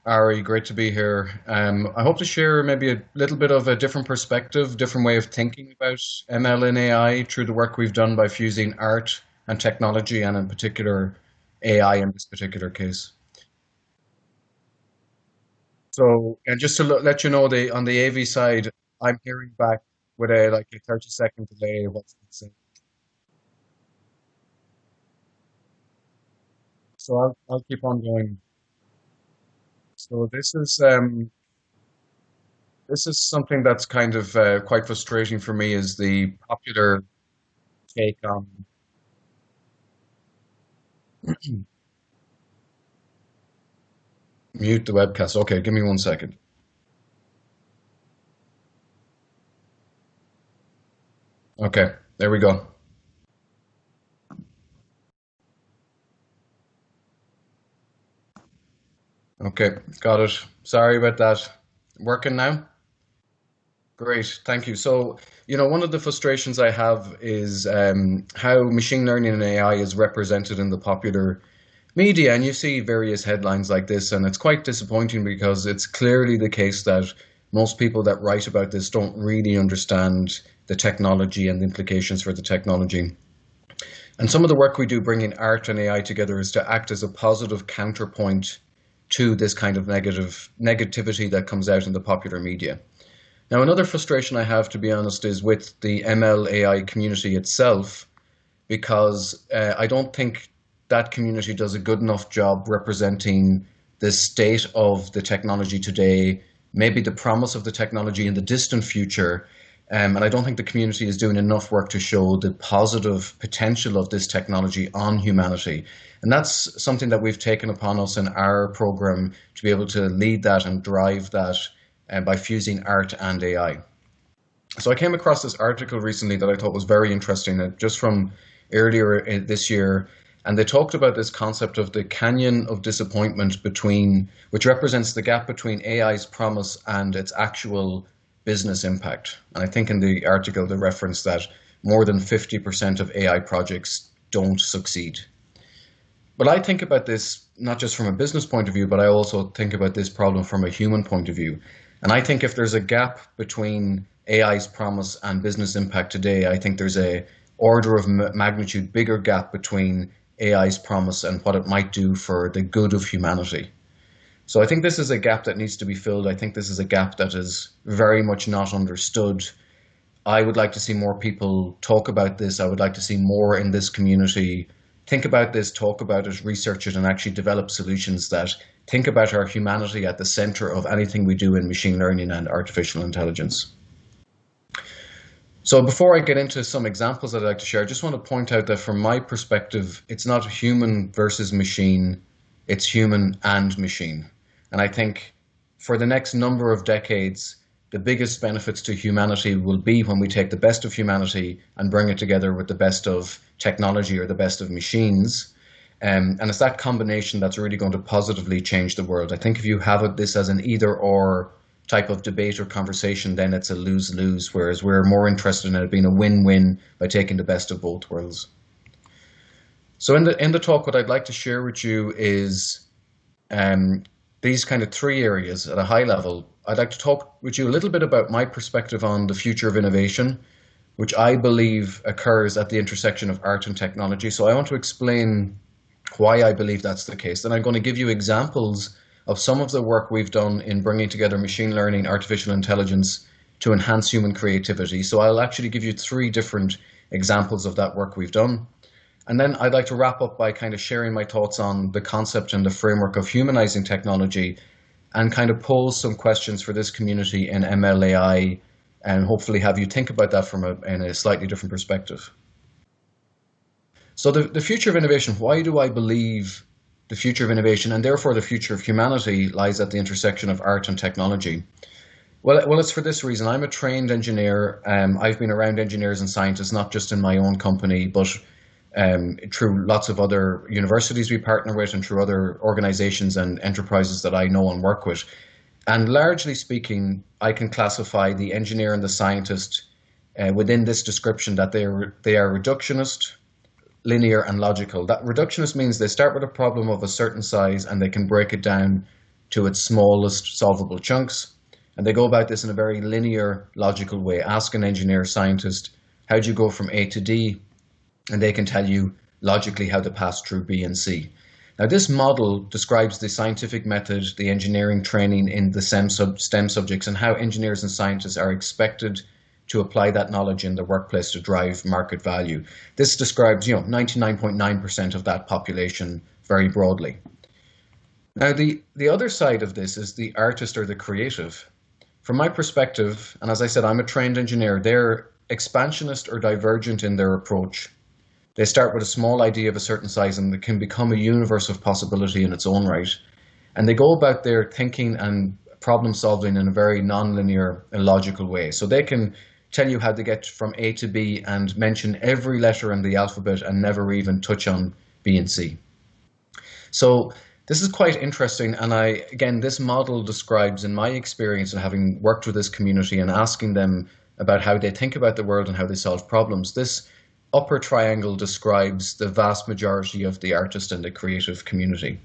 Ari, great to be here. I hope to share maybe a little bit of a different perspective, different way of thinking about ML and AI through the work we've done by fusing art and technology, and in particular AI in this particular case. So, and just to let you know, on the AV side, I'm hearing back with a like a 30-second delay. What's it saying? So I'll keep on going. So this is something that's kind of quite frustrating for me is the popular take on mute the webcast. Okay, give me 1 second. Okay, there we go. Okay, got it. Sorry about that. Working now? Great, thank you. So, one of the frustrations I have is how machine learning and AI is represented in the popular media. And you see various headlines like this, and it's quite disappointing because it's clearly the case that most people that write about this don't really understand the technology and the implications for the technology. And some of the work we do bringing art and AI together is to act as a positive counterpoint to this kind of negativity that comes out in the popular media. Now, another frustration I have, to be honest, is with the ML AI community itself, because I don't think that community does a good enough job representing the state of the technology today, maybe the promise of the technology in the distant future. And I don't think the community is doing enough work to show the positive potential of this technology on humanity. And that's something that we've taken upon us in our program to be able to lead that and drive that by fusing art and AI. So I came across this article recently that I thought was very interesting, just from earlier this year, and they talked about this concept of the canyon of disappointment which represents the gap between AI's promise and its actual business impact. And I think in the article they referenced that more than 50% of AI projects don't succeed. But I think about this not just from a business point of view, but I also think about this problem from a human point of view. And I think if there's a gap between AI's promise and business impact today, I think there's a order of magnitude bigger gap between AI's promise and what it might do for the good of humanity. So I think this is a gap that needs to be filled. I think this is a gap that is very much not understood. I would like to see more people talk about this. I would like to see more in this community think about this, talk about it, research it, and actually develop solutions that think about our humanity at the center of anything we do in machine learning and artificial intelligence. So before I get into some examples that I'd like to share, I just want to point out that from my perspective, it's not human versus machine, it's human and machine. And I think for the next number of decades, the biggest benefits to humanity will be when we take the best of humanity and bring it together with the best of technology or the best of machines. And it's that combination that's really going to positively change the world. I think if you have this as an either or type of debate or conversation, then it's a lose-lose, whereas we're more interested in it being a win-win by taking the best of both worlds. So in the talk, what I'd like to share with you is these kind of three areas at a high level. I'd like to talk with you a little bit about my perspective on the future of innovation, which I believe occurs at the intersection of art and technology. So I want to explain why I believe that's the case. Then I'm going to give you examples of some of the work we've done in bringing together machine learning, artificial intelligence to enhance human creativity. So I'll actually give you three different examples of that work we've done. And then I'd like to wrap up by kind of sharing my thoughts on the concept and the framework of humanizing technology and kind of pose some questions for this community in MLAI and hopefully have you think about that in a slightly different perspective. So the future of innovation, why do I believe the future of innovation and therefore the future of humanity lies at the intersection of art and technology? Well, it's for this reason. I'm a trained engineer. I've been around engineers and scientists, not just in my own company, but through lots of other universities we partner with and through other organizations and enterprises that I know and work with. And largely speaking, I can classify the engineer and the scientist within this description that they are reductionist, linear, and logical. That reductionist means they start with a problem of a certain size and they can break it down to its smallest solvable chunks. And they go about this in a very linear, logical way. Ask an engineer, scientist, how do you go from A to D? And they can tell you logically how to pass through B and C. Now, this model describes the scientific method, the engineering training in the STEM subjects, and how engineers and scientists are expected to apply that knowledge in the workplace to drive market value. This describes, 99.9% of that population very broadly. Now, the other side of this is the artist or the creative. From my perspective, and as I said, I'm a trained engineer, they're expansionist or divergent in their approach. They start with a small idea of a certain size and it can become a universe of possibility in its own right. And they go about their thinking and problem solving in a very non-linear and logical way. So they can tell you how to get from A to B and mention every letter in the alphabet and never even touch on B and C. So this is quite interesting. And again, this model describes, in my experience of having worked with this community and asking them about how they think about the world and how they solve problems, this upper triangle describes the vast majority of the artist and the creative community.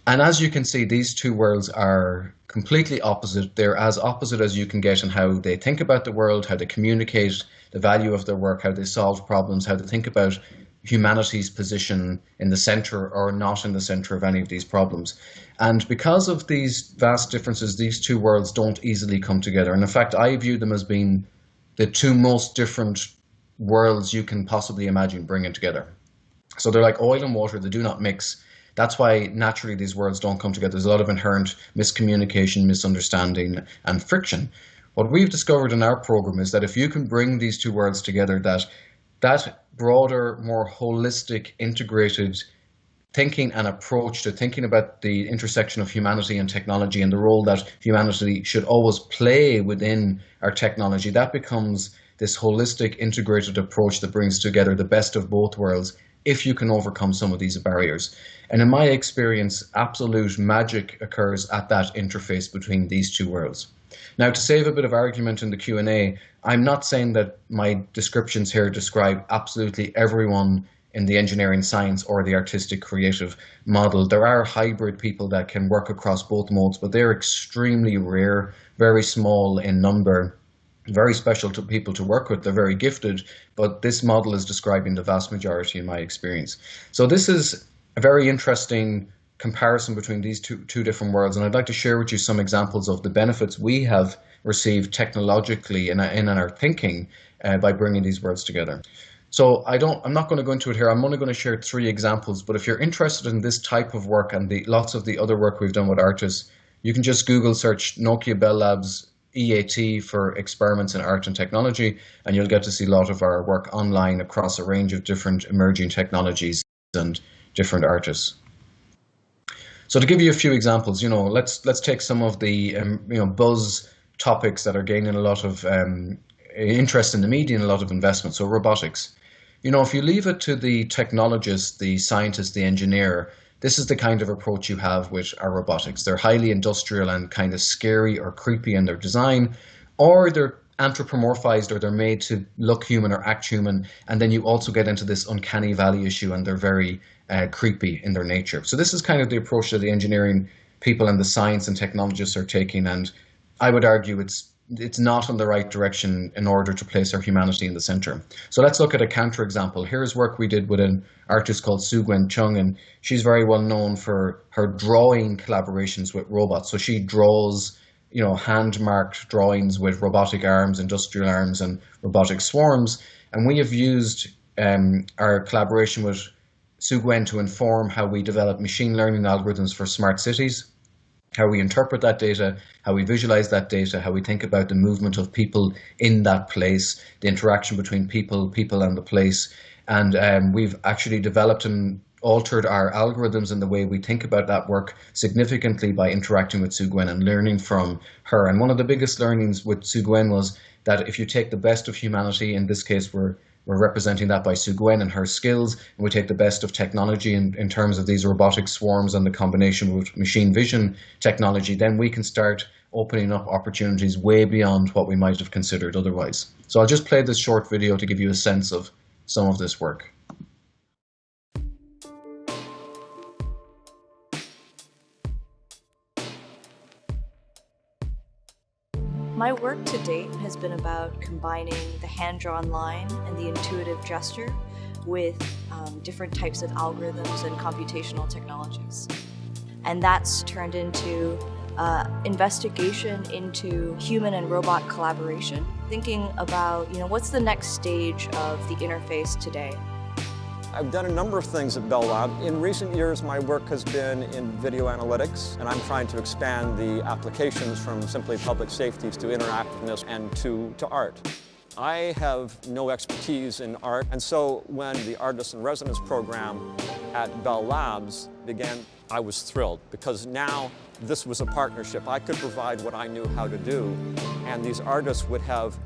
And as you can see, these two worlds are completely opposite. They're as opposite as you can get in how they think about the world, how they communicate the value of their work, how they solve problems, how they think about humanity's position in the center or not in the center of any of these problems. And because of these vast differences, these two worlds don't easily come together. And in fact, I view them as being the two most different worlds you can possibly imagine bringing together. So they're like oil and water, they do not mix. That's why naturally these worlds don't come together. There's a lot of inherent miscommunication, misunderstanding, and friction. What we've discovered in our program is that if you can bring these two worlds together, that broader, more holistic, integrated thinking and approach to thinking about the intersection of humanity and technology and the role that humanity should always play within our technology, that becomes this holistic, integrated approach that brings together the best of both worlds if you can overcome some of these barriers. And in my experience, absolute magic occurs at that interface between these two worlds. Now, to save a bit of argument in the Q&A, I'm not saying that my descriptions here describe absolutely everyone in the engineering, science, or the artistic creative model. There are hybrid people that can work across both modes, but they're extremely rare, very small in number, very special to people to work with. They're very gifted, but this model is describing the vast majority in my experience. So this is a very interesting comparison between these two different worlds, and I'd like to share with you some examples of the benefits we have received technologically in our thinking by bringing these worlds together. So I'm not going to go into it here. I'm only going to share 3 examples, but if you're interested in this type of work and lots of the other work we've done with artists, you can just Google search Nokia Bell Labs EAT for experiments in art and technology, and you'll get to see a lot of our work online across a range of different emerging technologies and different artists. So to give you a few examples, let's take some of the buzz topics that are gaining a lot of interest in the media and a lot of investment. So robotics. If you leave it to the technologist, the scientist, the engineer, this is the kind of approach you have with our robotics. They're highly industrial and kind of scary or creepy in their design, or they're anthropomorphized, or they're made to look human or act human. And then you also get into this uncanny valley issue, and they're very creepy in their nature. So this is kind of the approach that the engineering people and the science and technologists are taking. And I would argue it's not in the right direction in order to place our humanity in the center. So let's look at a counterexample. Here's work we did with an artist called Su Gwen Chung, and she's very well known for her drawing collaborations with robots. So she draws, hand-marked drawings with robotic arms, industrial arms, and robotic swarms. And we have used our collaboration with Su Gwen to inform how we develop machine learning algorithms for smart cities, how we interpret that data, how we visualize that data, how we think about the movement of people in that place, the interaction between people and the place. And we've actually developed and altered our algorithms and the way we think about that work significantly by interacting with Su Gwen and learning from her. And one of the biggest learnings with Su Gwen was that if you take the best of humanity, in this case we're representing that by Su Gwen and her skills, and we take the best of technology in terms of these robotic swarms and the combination with machine vision technology, then we can start opening up opportunities way beyond what we might have considered otherwise. So I'll just play this short video to give you a sense of some of this work. My work to date has been about combining the hand-drawn line and the intuitive gesture with different types of algorithms and computational technologies. And that's turned into investigation into human and robot collaboration, thinking about, what's the next stage of the interface today? I've done a number of things at Bell Lab. In recent years, my work has been in video analytics, and I'm trying to expand the applications from simply public safety to interactiveness and to art. I have no expertise in art, and so when the Artist in Residence program at Bell Labs began, I was thrilled, because now this was a partnership. I could provide what I knew how to do, and these artists would have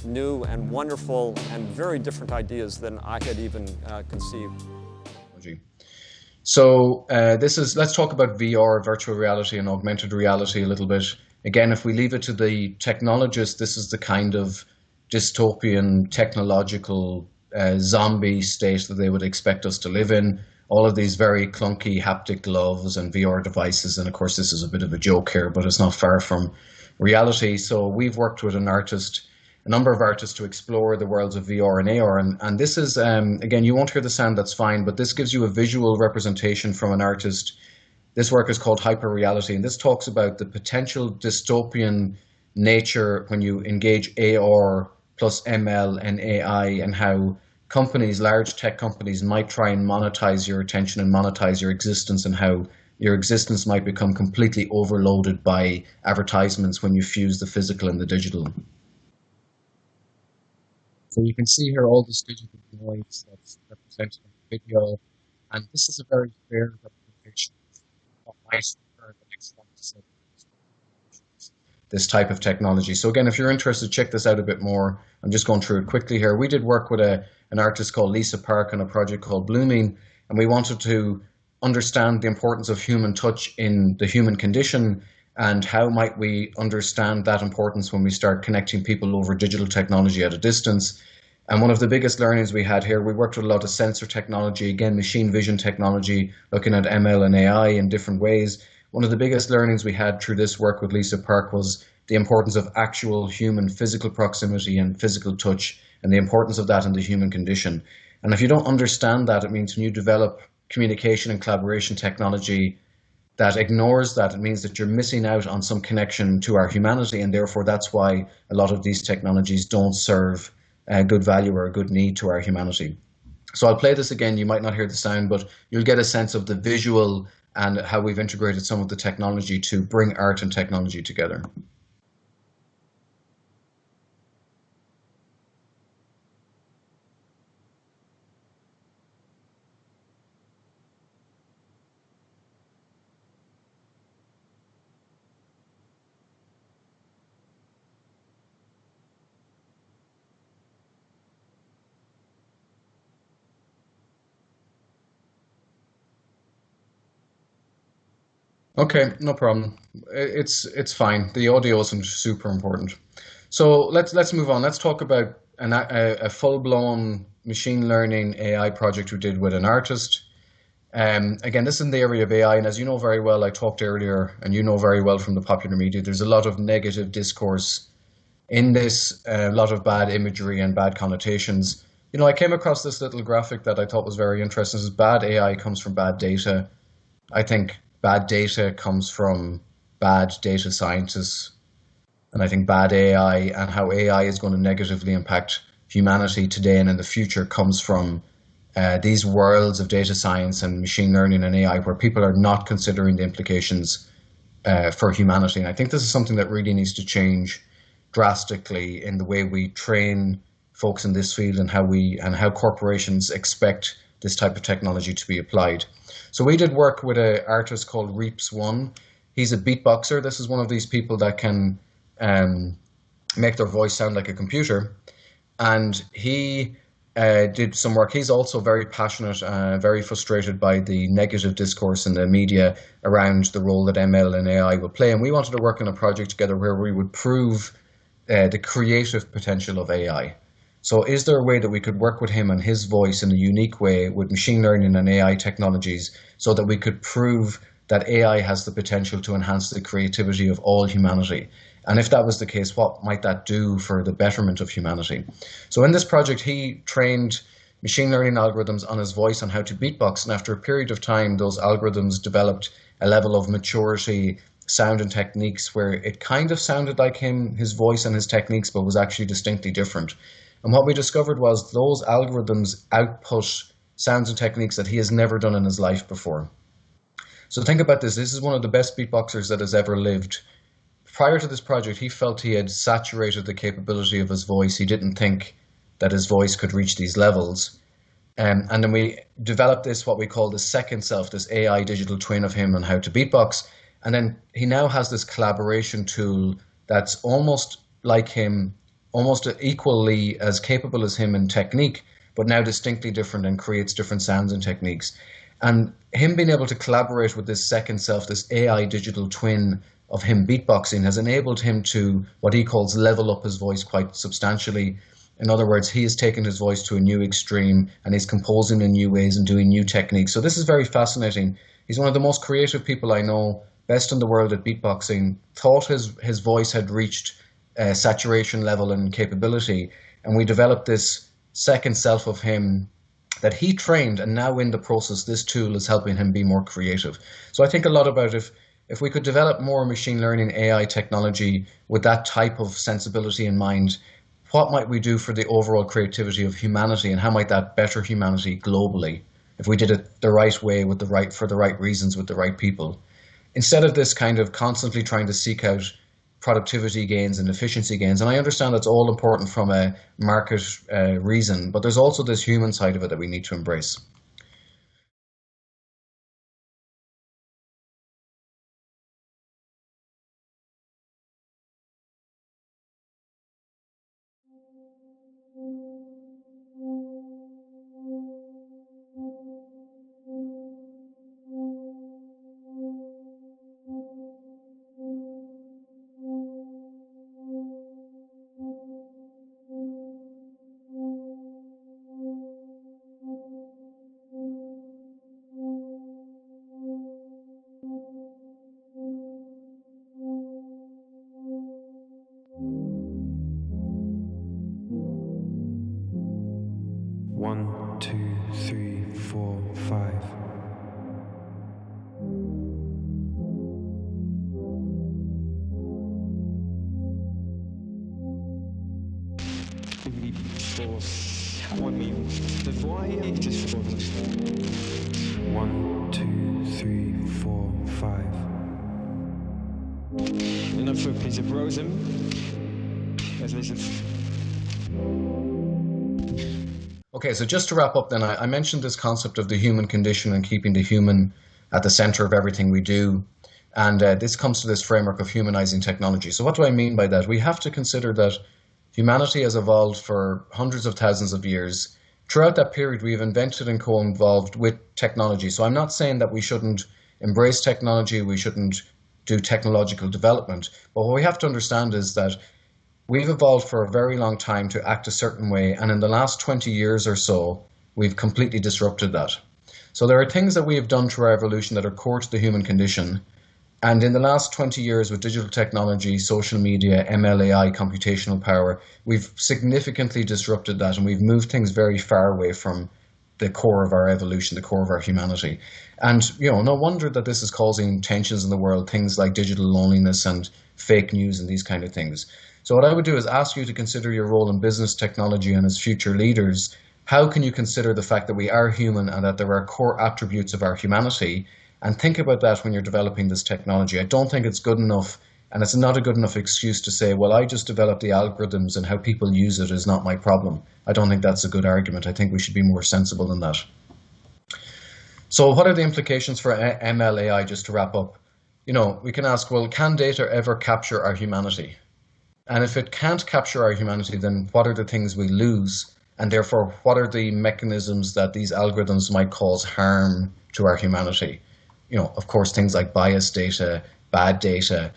new and wonderful and very different ideas than I had even conceived. So let's talk about VR, virtual reality, and augmented reality a little bit. Again, if we leave it to the technologists, this is the kind of dystopian technological zombie state that they would expect us to live in. All of these very clunky haptic gloves and VR devices, and of course this is a bit of a joke here, but it's not far from reality. So we've worked with a number of artists to explore the worlds of VR and AR. And this is, again, you won't hear the sound, that's fine, but this gives you a visual representation from an artist. This work is called Hyperreality, and this talks about the potential dystopian nature when you engage AR plus ML and AI, and how companies, large tech companies, might try and monetize your attention and monetize your existence, and how your existence might become completely overloaded by advertisements when you fuse the physical and the digital. So you can see here all this digital noise that's represented in the video, and this is a very fair representation of what might occur in the next 1 to 7 years. This type of technology. So again, if you're interested, check this out a bit more. I'm just going through it quickly here. We did work with an artist called Lisa Park on a project called Blooming, and we wanted to understand the importance of human touch in the human condition, and how might we understand that importance when we start connecting people over digital technology at a distance. And one of the biggest learnings we had here, we worked with a lot of sensor technology, again, machine vision technology, looking at ML and AI in different ways. One of the biggest learnings we had through this work with Lisa Park was the importance of actual human physical proximity and physical touch, and the importance of that in the human condition. And if you don't understand that, it means when you develop communication and collaboration technology that ignores that, it means that you're missing out on some connection to our humanity, and therefore that's why a lot of these technologies don't serve a good value or a good need to our humanity. So I'll play this again. You might not hear the sound, but you'll get a sense of the visual and how we've integrated some of the technology to bring art and technology together. Okay, no problem. It's fine. The audio isn't super important. So let's move on. Let's talk about a full-blown machine learning AI project we did with an artist. Again, this is in the area of AI, and as you know very well, I talked earlier, and you know very well from the popular media, there's a lot of negative discourse in this, a lot of bad imagery and bad connotations. I came across this little graphic that I thought was very interesting. It says bad AI comes from bad data. I think bad data comes from bad data scientists, and I think bad AI and how AI is going to negatively impact humanity today and in the future comes from these worlds of data science and machine learning and AI, where people are not considering the implications for humanity. And I think this is something that really needs to change drastically in the way we train folks in this field, and how corporations expect this type of technology to be applied. So we did work with an artist called Reepsone. He's a beatboxer. This is one of these people that can make their voice sound like a computer. And he did some work. He's also very passionate, very frustrated by the negative discourse in the media around the role that ML and AI will play. And we wanted to work on a project together where we would prove the creative potential of AI. So is there a way that we could work with him and his voice in a unique way with machine learning and AI technologies, so that we could prove that AI has the potential to enhance the creativity of all humanity? And if that was the case, what might that do for the betterment of humanity? So in this project, he trained machine learning algorithms on his voice on how to beatbox. And after a period of time, those algorithms developed a level of maturity, sound and techniques where it kind of sounded like him, his voice and his techniques, but was actually distinctly different. And what we discovered was those algorithms output sounds and techniques that he has never done in his life before. So think about this. This is one of the best beatboxers that has ever lived. Prior to this project, he felt he had saturated the capability of his voice. He didn't think that his voice could reach these levels. And then we developed this, what we call the second self, this AI digital twin of him on how to beatbox. And then he now has this collaboration tool that's almost like him, almost equally as capable as him in technique, but now distinctly different and creates different sounds and techniques. And him being able to collaborate with this second self, this AI digital twin of him beatboxing, has enabled him to what he calls level up his voice quite substantially. In other words, he has taken his voice to a new extreme and he's composing in new ways and doing new techniques. So this is very fascinating. He's one of the most creative people I know, best in the world at beatboxing, thought his voice had reached a saturation level and capability. And we developed this second self of him that he trained, and now in the process, this tool is helping him be more creative. So I think a lot about if we could develop more machine learning AI technology with that type of sensibility in mind, what might we do for the overall creativity of humanity, and how might that better humanity globally if we did it the right way for the right reasons with the right people? Instead of this kind of constantly trying to seek out productivity gains and efficiency gains. And I understand that's all important from a market reason, but there's also this human side of it that we need to embrace. One, two, three, four, five. One, two, three, four, five. Enough for a piece of rosum. Let's listen. Okay, so just to wrap up then, I mentioned this concept of the human condition and keeping the human at the center of everything we do. And this comes to this framework of humanizing technology. So what do I mean by that? We have to consider that humanity has evolved for hundreds of thousands of years. Throughout that period, we've invented and co-evolved with technology. So I'm not saying that we shouldn't embrace technology, we shouldn't do technological development. But what we have to understand is that we've evolved for a very long time to act a certain way, and in the last 20 years or so, we've completely disrupted that. So there are things that we have done through our evolution that are core to the human condition, and in the last 20 years with digital technology, social media, ML/AI, computational power, we've significantly disrupted that, and we've moved things very far away from the core of our evolution, the core of our humanity. And, no wonder that this is causing tensions in the world, things like digital loneliness and fake news and these kind of things. So what I would do is ask you to consider your role in business technology and as future leaders. How can you consider the fact that we are human and that there are core attributes of our humanity? And think about that when you're developing this technology. I don't think it's good enough, and it's not a good enough excuse to say, well, I just developed the algorithms and how people use it is not my problem. I don't think that's a good argument. I think we should be more sensible than that. So what are the implications for ML/AI, just to wrap up? We can ask, well, can data ever capture our humanity? And if it can't capture our humanity, then what are the things we lose? And therefore, what are the mechanisms that these algorithms might cause harm to our humanity? Of course, things like biased data, bad data.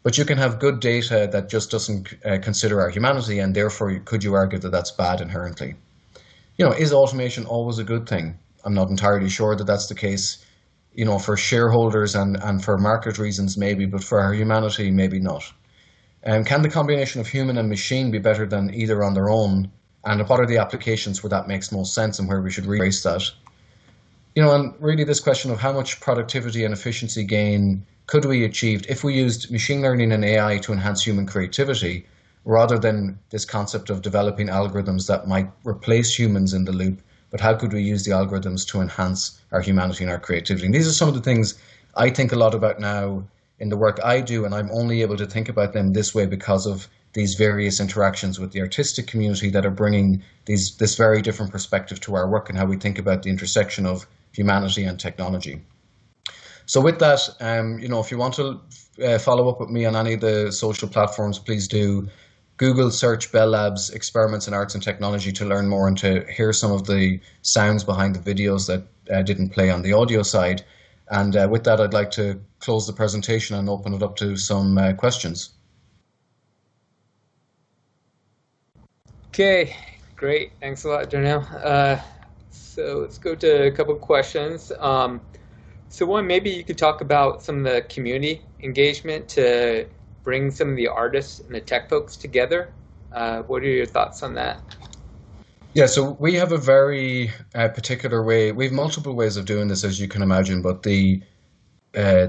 But you can have good data that just doesn't consider our humanity, and therefore, could you argue that that's bad inherently? Is automation always a good thing? I'm not entirely sure that that's the case. For shareholders and for market reasons, maybe, but for our humanity, maybe not. Can the combination of human and machine be better than either on their own? And what are the applications where that makes most sense and where we should retrace that? And really this question of how much productivity and efficiency gain could we achieve if we used machine learning and AI to enhance human creativity, rather than this concept of developing algorithms that might replace humans in the loop, but how could we use the algorithms to enhance our humanity and our creativity? And these are some of the things I think a lot about now in the work I do, and I'm only able to think about them this way because of these various interactions with the artistic community that are bringing this very different perspective to our work and how we think about the intersection of humanity and technology. So with that, if you want to follow up with me on any of the social platforms, please do. Google search Bell Labs Experiments in Arts and Technology to learn more and to hear some of the sounds behind the videos that didn't play on the audio side. And with that, I'd like to close the presentation and open it up to some questions. Okay, great. Thanks a lot, Domhnaill. So let's go to a couple of questions. So one, maybe you could talk about some of the community engagement to bring some of the artists and the tech folks together. What are your thoughts on that? Yeah, so we have a very particular way. We have multiple ways of doing this, as you can imagine, but the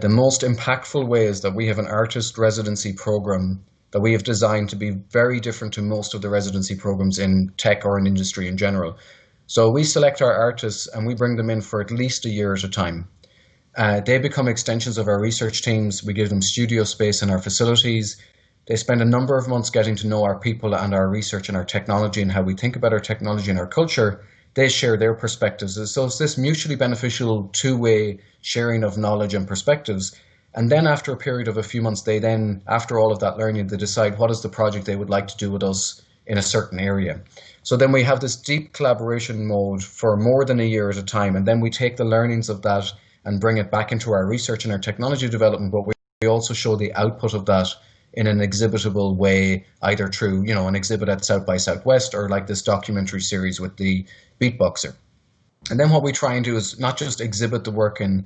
most impactful way is that we have an artist residency program that we have designed to be very different to most of the residency programs in tech or in industry in general. So we select our artists and we bring them in for at least a year at a time. They become extensions of our research teams. We give them studio space in our facilities. They spend a number of months getting to know our people and our research and our technology and how we think about our technology and our culture. They share their perspectives. So it's this mutually beneficial two-way sharing of knowledge and perspectives. And then after a period of a few months, after all of that learning, they decide what is the project they would like to do with us in a certain area. So then we have this deep collaboration mode for more than a year at a time. And then we take the learnings of that and bring it back into our research and our technology development. But we also show the output of that in an exhibitable way, either through, an exhibit at South by Southwest or like this documentary series with the beatboxer. And then what we try and do is not just exhibit the work in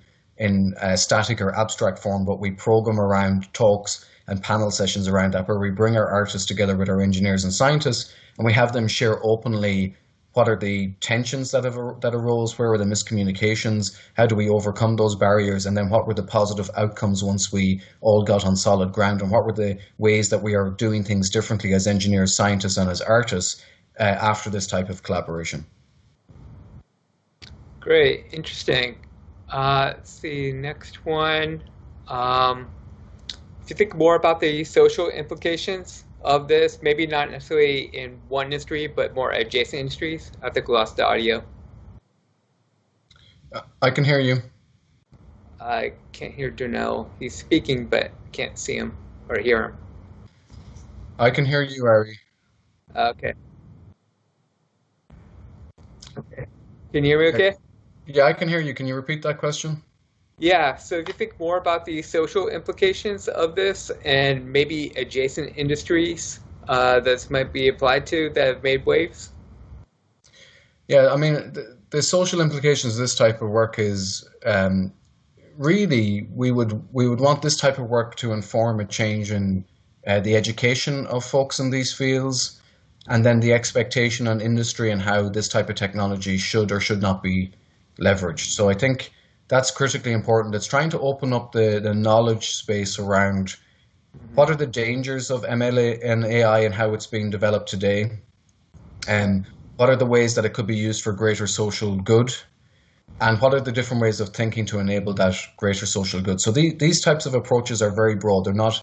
a static or abstract form, but we program around talks and panel sessions around that, where we bring our artists together with our engineers and scientists, and we have them share openly what are the tensions that arose, where were the miscommunications, how do we overcome those barriers, and then what were the positive outcomes once we all got on solid ground, and what were the ways that we are doing things differently as engineers, scientists, and as artists after this type of collaboration. Great, interesting. Let's see, next one. If you think more about the social implications of this, maybe not necessarily in one industry, but more adjacent industries. I think we lost the audio. I can hear you. I can't hear Domhnaill. He's speaking, but can't see him or hear him. I can hear you, Ari. Okay. Okay. Can you hear me okay? Yeah, I can hear you. Can you repeat that question? Yeah, so if you think more about the social implications of this and maybe adjacent industries this might be applied to that have made waves? Yeah, I mean, the social implications of this type of work is really, we would want this type of work to inform a change in the education of folks in these fields, and then the expectation on industry and how this type of technology should or should not be leveraged. So I think that's critically important. It's trying to open up the knowledge space around what are the dangers of ML and AI and how it's being developed today, and what are the ways that it could be used for greater social good, and what are the different ways of thinking to enable that greater social good. So these types of approaches are very broad. They're not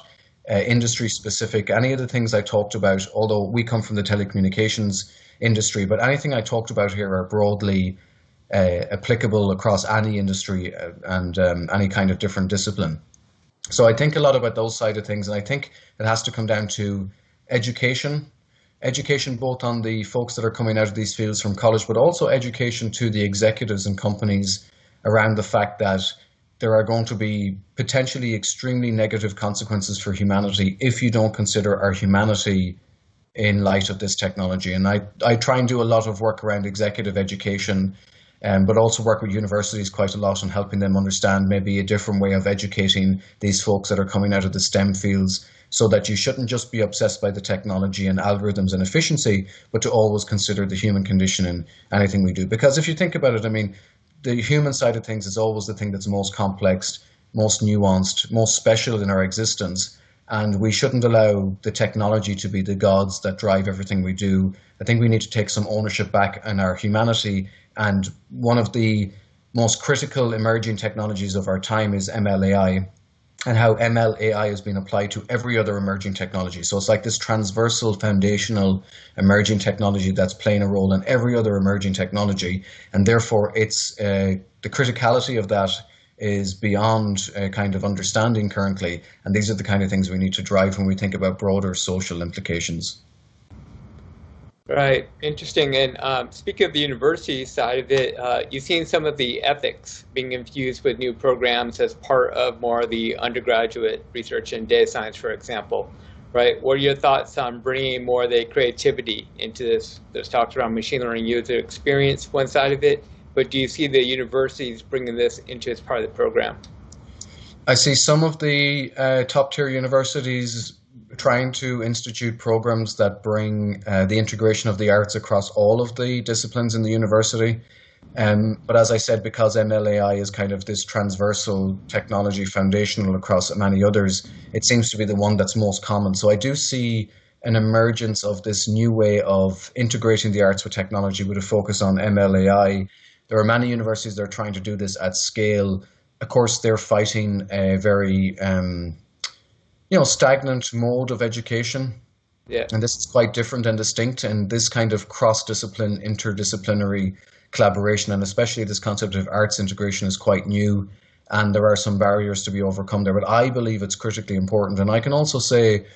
industry specific. Any of the things I talked about, although we come from the telecommunications industry, but anything I talked about here are broadly applicable across any industry and any kind of different discipline. So I think a lot about those side of things, and I think it has to come down to education both on the folks that are coming out of these fields from college, but also education to the executives and companies around the fact that there are going to be potentially extremely negative consequences for humanity if you don't consider our humanity in light of this technology. And I try and do a lot of work around executive education, but also work with universities quite a lot on helping them understand maybe a different way of educating these folks that are coming out of the STEM fields so that you shouldn't just be obsessed by the technology and algorithms and efficiency, but to always consider the human condition in anything we do. Because if you think about it, I mean, the human side of things is always the thing that's most complex, most nuanced, most special in our existence. And we shouldn't allow the technology to be the gods that drive everything we do. I think we need to take some ownership back in our humanity. And one of the most critical emerging technologies of our time is MLAI, and how MLAI has been applied to every other emerging technology. So it's like this transversal, foundational emerging technology that's playing a role in every other emerging technology. And therefore, it's the criticality of that is beyond kind of understanding currently. And these are the kind of things we need to drive when we think about broader social implications. Right, interesting. And speaking of the university side of it, you've seen some of the ethics being infused with new programs as part of more of the undergraduate research in data science, for example, right? What are your thoughts on bringing more of the creativity into this? There's talks around machine learning user experience, one side of it, but do you see the universities bringing this into as part of the program? I see some of the top tier universities trying to institute programs that bring the integration of the arts across all of the disciplines in the university. But as I said, because MLAI is kind of this transversal technology foundational across many others, it seems to be the one that's most common. So I do see an emergence of this new way of integrating the arts with technology with a focus on MLAI. There are many universities that are trying to do this at scale. Of course, they're fighting a very stagnant mode of education. Yeah. And this is quite different and distinct. And this kind of cross-discipline, interdisciplinary collaboration, and especially this concept of arts integration, is quite new. And there are some barriers to be overcome there. But I believe it's critically important. And I can also say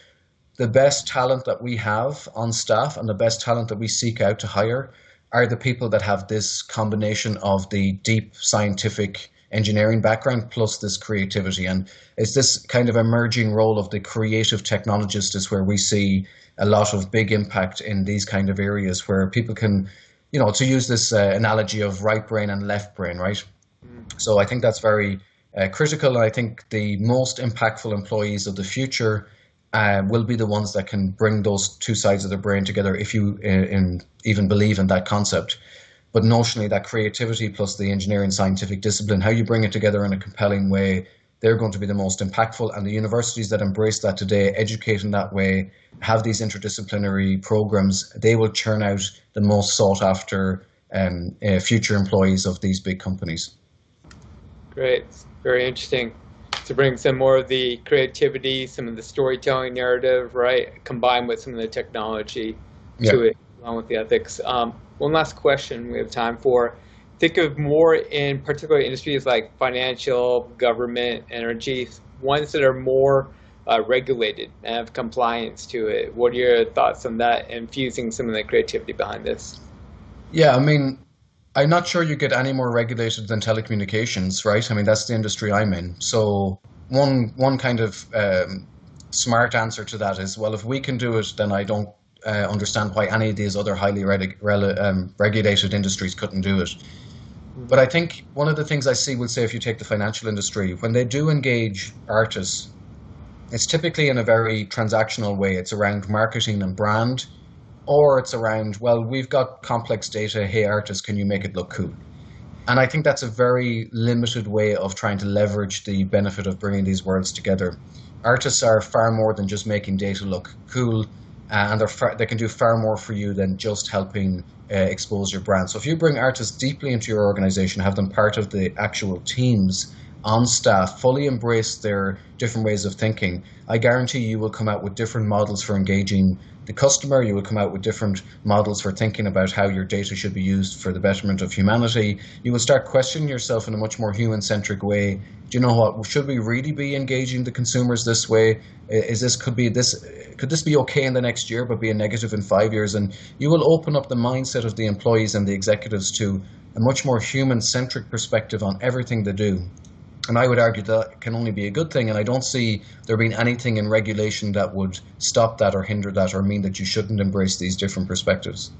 the best talent that we have on staff and the best talent that we seek out to hire are the people that have this combination of the deep scientific engineering background plus this creativity. And it's this kind of emerging role of the creative technologist is where we see a lot of big impact in these kind of areas where people can, to use this analogy of right brain and left brain, right? So I think that's very critical. And I think the most impactful employees of the future will be the ones that can bring those two sides of the brain together, if you even believe in that concept. But notionally, that creativity plus the engineering scientific discipline, how you bring it together in a compelling way, they're going to be the most impactful. And the universities that embrace that today, educate in that way, have these interdisciplinary programs, they will churn out the most sought after future employees of these big companies. Great, very interesting. To bring some more of the creativity, some of the storytelling narrative, right, combined with some of the technology to it, along with the ethics. One last question we have time for. Think of more in particular industries like financial, government, energy, ones that are more regulated and have compliance to it. What are your thoughts on that, infusing some of the creativity behind this? Yeah, I mean, I'm not sure you get any more regulated than telecommunications, right? I mean, that's the industry I'm in. So one kind of smart answer to that is, well, if we can do it, then I don't understand why any of these other highly regulated industries couldn't do it. But I think one of the things I see, say, if you take the financial industry, when they do engage artists, it's typically in a very transactional way. It's around marketing and brand, or it's around, well, we've got complex data. Hey, artists, can you make it look cool? And I think that's a very limited way of trying to leverage the benefit of bringing these worlds together. Artists are far more than just making data look cool. And they can do far more for you than just helping expose your brand. So if you bring artists deeply into your organization, have them part of the actual teams on staff, fully embrace their different ways of thinking, I guarantee you will come out with different models for engaging the customer. You will come out with different models for thinking about how your data should be used for the betterment of humanity. You will start questioning yourself in a much more human-centric way. Do you know what? Should we really be engaging the consumers this way? Could this be okay in the next year, but be a negative in 5 years? And you will open up the mindset of the employees and the executives to a much more human-centric perspective on everything they do. And I would argue that can only be a good thing, and I don't see there being anything in regulation that would stop that or hinder that or mean that you shouldn't embrace these different perspectives.